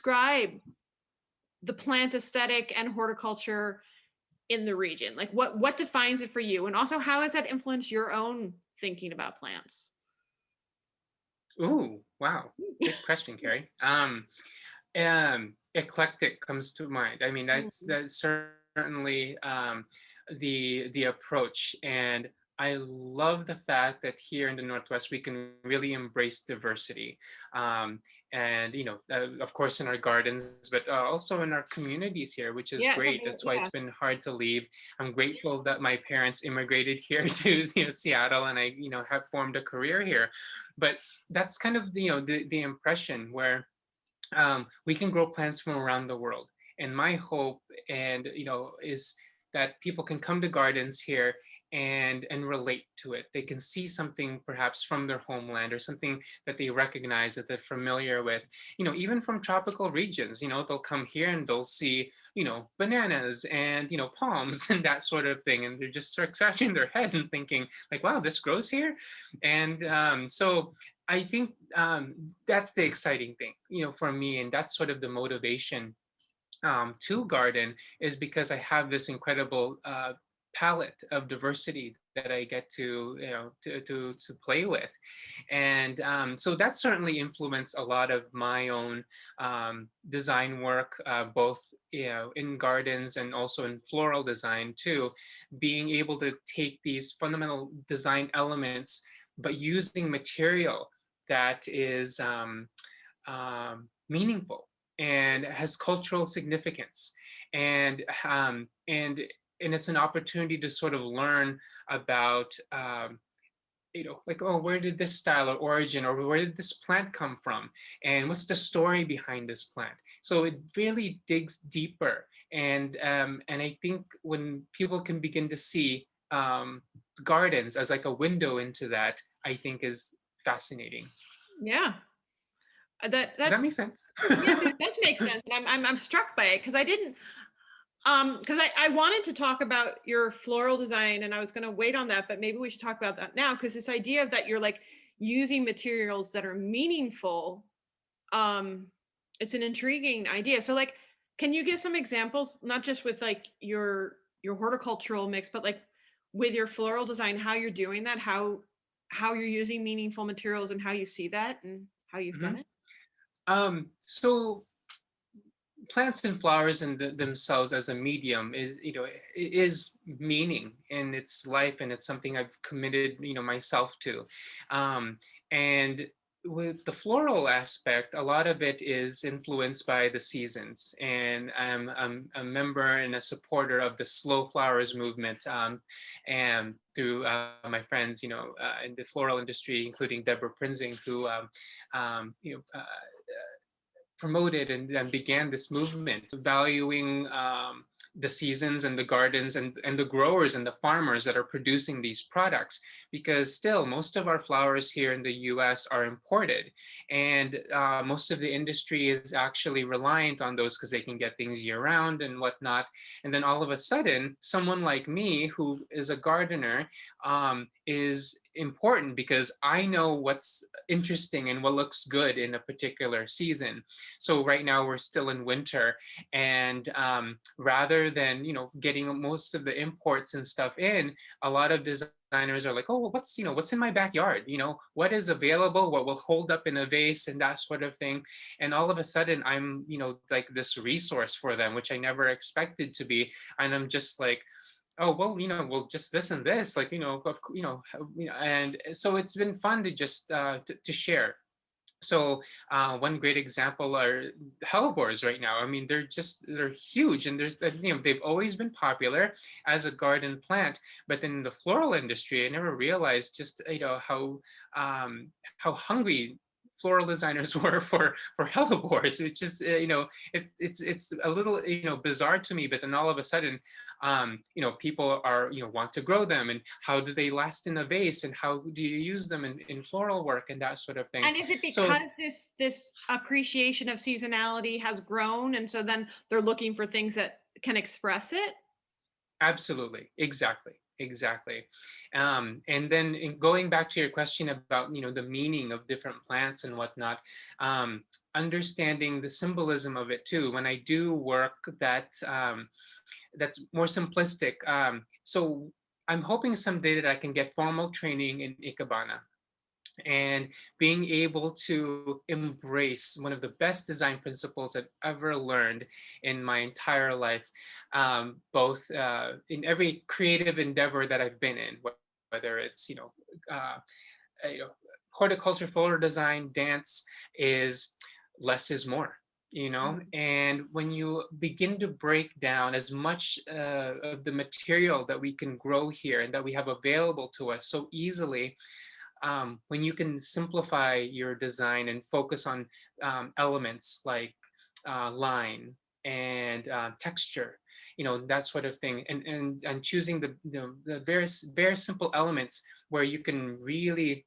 describe the plant aesthetic and horticulture in the region? Like what defines it for you? And also how has that influenced your own thinking about plants? Ooh, wow. Good question, Carrie. Eclectic comes to mind. I mean, Mhm. that's certainly the approach, and I love the fact that here in the Northwest we can really embrace diversity, and of course, in our gardens, but also in our communities here, which is Yeah, great. That's why yeah. it's been hard to leave. I'm grateful that my parents immigrated here to Seattle, and I have formed a career here. But that's kind of the impression where we can grow plants from around the world. And my hope and is that people can come to gardens here and relate to it. They can see something perhaps from their homeland or something that they recognize that they're familiar with. Even from tropical regions, they'll come here and they'll see bananas and palms and that sort of thing, and they're just sort of scratching their head and thinking like, wow, this grows here. And so I think that's the exciting thing, for me, and that's sort of the motivation to garden is because I have this incredible palette of diversity that I get to to play with, and so that certainly influenced a lot of my own design work, both in gardens and also in floral design too, being able to take these fundamental design elements but using material that is meaningful and has cultural significance, and and it's an opportunity to sort of learn about like, oh, where did this style or origin, or where did this plant come from, and what's the story behind this plant. So it really digs deeper, and I think when people can begin to see gardens as like a window into that, I think is fascinating. Yeah. Does that That's make sense? yeah, that does make sense. And I'm struck by it because I didn't because I wanted to talk about your floral design and I was gonna wait on that, but maybe we should talk about that now because this idea of that you're like using materials that are meaningful, um, it's an intriguing idea. So like can you give some examples, not just with like your horticultural mix, but like with your floral design, how you're doing that, how you're using meaningful materials and how you see that and how you've done Mhm. it? So plants and flowers in themselves as a medium is is meaning in its life, and it's something I've committed myself to, and with the floral aspect, a lot of it is influenced by the seasons, and I'm a member and a supporter of the slow flowers movement, and through my friends in the floral industry, including Deborah Prinzing, who promoted and began this movement, valuing the seasons and the gardens and the growers and the farmers that are producing these products. Because still, most of our flowers here in the US are imported. And most of the industry is actually reliant on those because they can get things year round and whatnot. And then all of a sudden, someone like me, who is a gardener, is important because I know what's interesting and what looks good in a particular season. So right now we're still in winter, and rather than getting most of the imports and stuff in, a lot of designers are like, oh, well, what's in my backyard, what is available, what will hold up in a vase and that sort of thing. And all of a sudden I'm like this resource for them, which I never expected to be. And I'm just like, oh, well, well, just this and this, like, and so it's been fun to just to share. So one great example are hellebores right now. I mean, they're huge, and they've always been popular as a garden plant. But in the floral industry, I never realized just how hungry floral designers were for hellebores. It's just it's a little bizarre to me. But then all of a sudden, people are want to grow them, and how do they last in a vase, and how do you use them in floral work and that sort of thing. And is it So because this appreciation of seasonality has grown, and so then they're looking for things that can express it? absolutely, exactly. Exactly. And then in going back to your question about, the meaning of different plants and whatnot, understanding the symbolism of it too. When I do work that's more simplistic, so I'm hoping someday that I can get formal training in Ikebana and being able to embrace one of the best design principles I've ever learned in my entire life, both in every creative endeavor that I've been in, whether it's uh, you know horticulture, floral design, dance, is less is more. And when you begin to break down as much of the material that we can grow here and that we have available to us so easily, when you can simplify your design and focus on elements like line and texture, that sort of thing, and choosing the very simple elements where you can really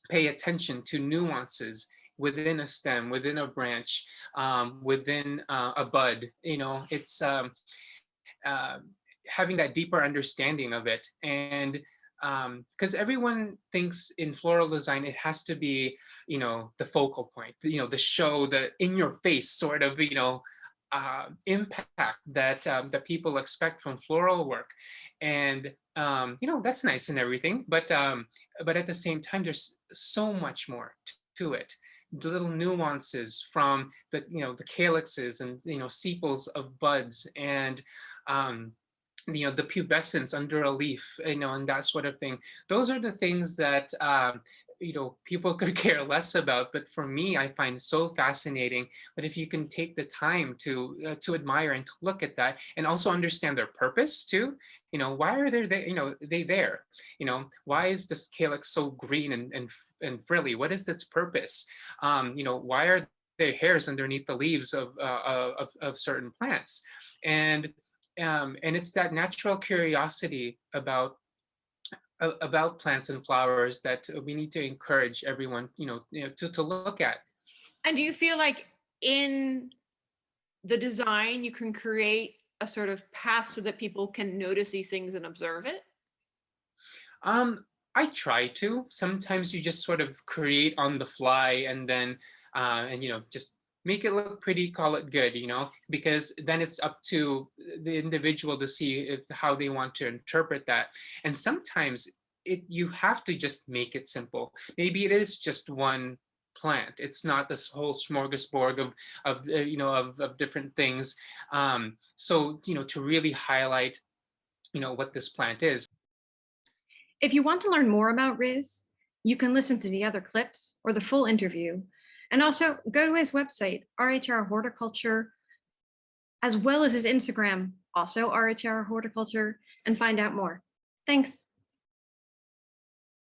pay attention to nuances within a stem, within a branch, within a bud. It's uh, having that deeper understanding of it. And because everyone thinks in floral design it has to be the focal point, the show, the in your face sort of impact that people expect from floral work. And that's nice and everything, but at the same time there's so much more to it. The little nuances from the calyxes and sepals of buds, and um, the pubescence under a leaf, and that sort of thing. Those are the things that people could care less about, but for me I find so fascinating. But if you can take the time to admire and to look at that, and also understand their purpose too. Why are they there? Why is this calyx so green and frilly? What is its purpose? Why are there hairs underneath the leaves of certain plants? And it's that natural curiosity about plants and flowers that we need to encourage everyone, to look at. And do you feel like in the design you can create a sort of path so that people can notice these things and observe it? Um, I try to. Sometimes you just sort of create on the fly, and then and just make it look pretty, call it good, because then it's up to the individual to see how they want to interpret that. And sometimes you have to just make it simple. Maybe it is just one plant. It's not this whole smorgasbord of different things. So to really highlight what this plant is. If you want to learn more about Riz, you can listen to the other clips or the full interview, and also go to his website, RHR Horticulture, as well as his Instagram, also RHR Horticulture, and find out more. Thanks.